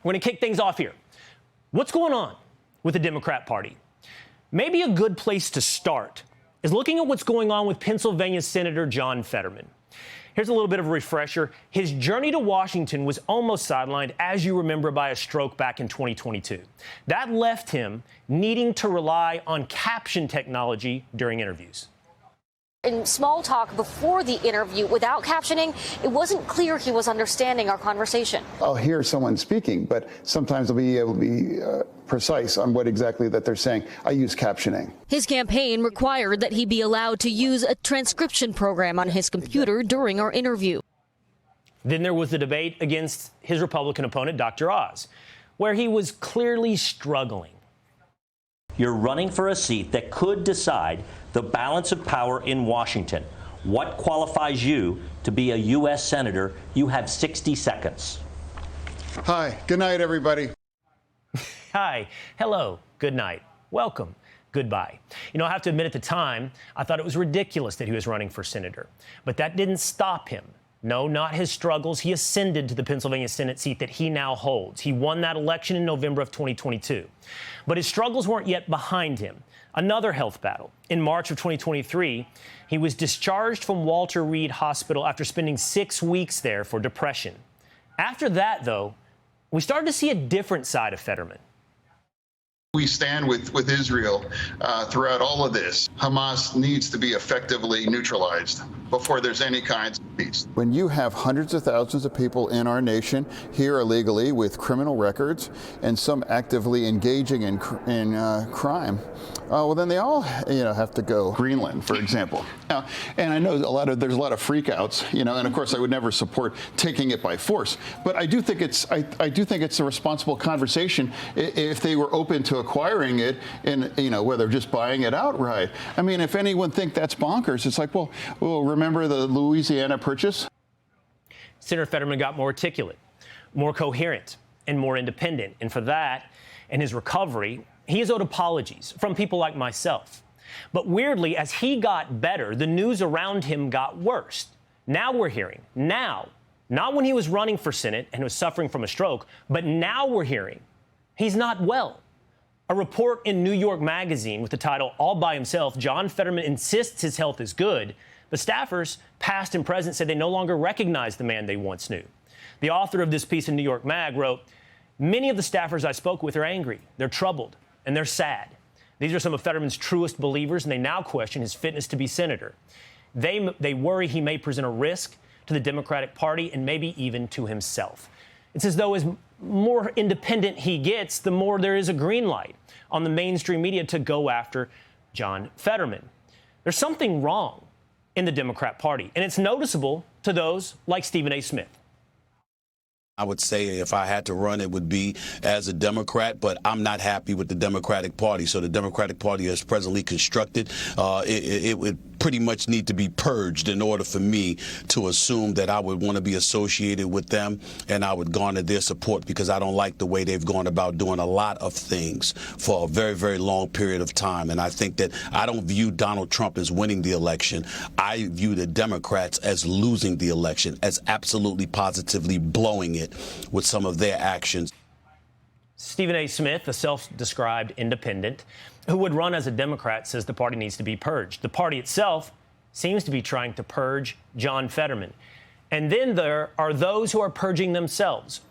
We're going to kick things off here. What's going on with the Democrat Party? Maybe a good place to start is looking at what's going on with Pennsylvania Senator John Fetterman. Here's a little bit of a refresher. His journey to Washington was almost sidelined, as you remember, by a stroke back in 2022. That left him needing to rely on caption technology during interviews. In small talk before the interview, without captioning, it wasn't clear he was understanding our conversation. I'll hear someone speaking, but sometimes I'll be able to be precise on what exactly that they're saying. I use captioning. His campaign required that he be allowed to use a transcription program on his computer during our interview. Then there was the debate against his Republican opponent, Dr. Oz, where he was clearly struggling. You're running for a seat that could decide the balance of power in Washington. What qualifies you to be a U.S. Senator? You have 60 seconds. Hi, good night, everybody. Hi, hello, good night, welcome, goodbye. You know, I have to admit at the time, I thought it was ridiculous that he was running for senator. But that didn't stop him. No, not his struggles. He ascended to the Pennsylvania Senate seat that he now holds. He won that election in November of 2022. But his struggles weren't yet behind him. Another health battle. In March of 2023, he was discharged from Walter Reed Hospital after spending 6 weeks there for depression. After that, though, we started to see a different side of Fetterman. We stand with Israel throughout all of this. Hamas needs to be effectively neutralized before there's any kinds of peace. When you have hundreds of thousands of people in our nation here illegally with criminal records and some actively engaging in crime, well, then they all, have to go. Greenland, for example. Now, and I know there's a lot of freakouts, and of course I would never support taking it by force. But I do think it's a responsible conversation if they were open to acquiring it and whether just buying it outright. I mean, if anyone think that's bonkers, it's like, well, remember the Louisiana Purchase? Senator Fetterman got more articulate, more coherent, and more independent. And for that and his recovery, he has owed apologies from people like myself. But weirdly, as he got better, the news around him got worse. Now we're hearing, not when he was running for Senate and was suffering from a stroke, but now we're hearing he's not well. A report in New York Magazine with the title All by Himself, John Fetterman insists his health is good, but staffers, past and present, said they no longer recognize the man they once knew. The author of this piece in New York Mag wrote, "Many of the staffers I spoke with are angry, they're troubled, and they're sad. These are some of Fetterman's truest believers, and they now question his fitness to be senator. They worry he may present a risk to the Democratic Party and maybe even to himself." It's as though as more independent he gets, the more there is a green light on the mainstream media to go after John Fetterman. There's something wrong in the Democrat Party, and it's noticeable to those like Stephen A. Smith. I would say if I had to run, it would be as a Democrat, but I'm not happy with the Democratic Party. So the Democratic Party is presently constructed. It would pretty much need to be purged in order for me to assume that I would want to be associated with them and I would garner their support, because I don't like the way they've gone about doing a lot of things for a very, very long period of time. And I think that I don't view Donald Trump as winning the election. I view the Democrats as losing the election, as absolutely positively blowing it with some of their actions. Stephen A. Smith, a self-described independent who would run as a Democrat, says the party needs to be purged. The party itself seems to be trying to purge John Fetterman. And then there are those who are purging themselves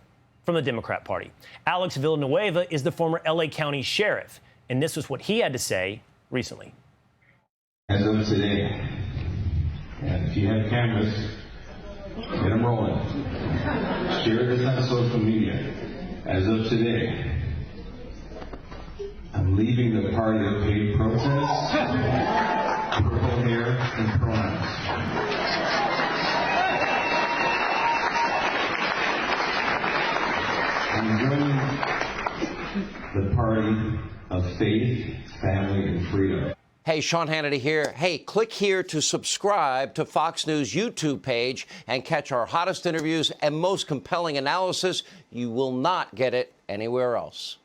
from the Democrat Party. Alex Villanueva is the former L.A. County sheriff, and this was what he had to say recently. As of today, and if you have cameras, get them rolling. Share this on social media. As of today, I'm leaving the party of paid protest, purple hair, and pronouns. I'm joining the party of faith, family, and freedom. Hey, Sean Hannity here. Hey, click here to subscribe to Fox News YouTube page and catch our hottest interviews and most compelling analysis. You will not get it anywhere else.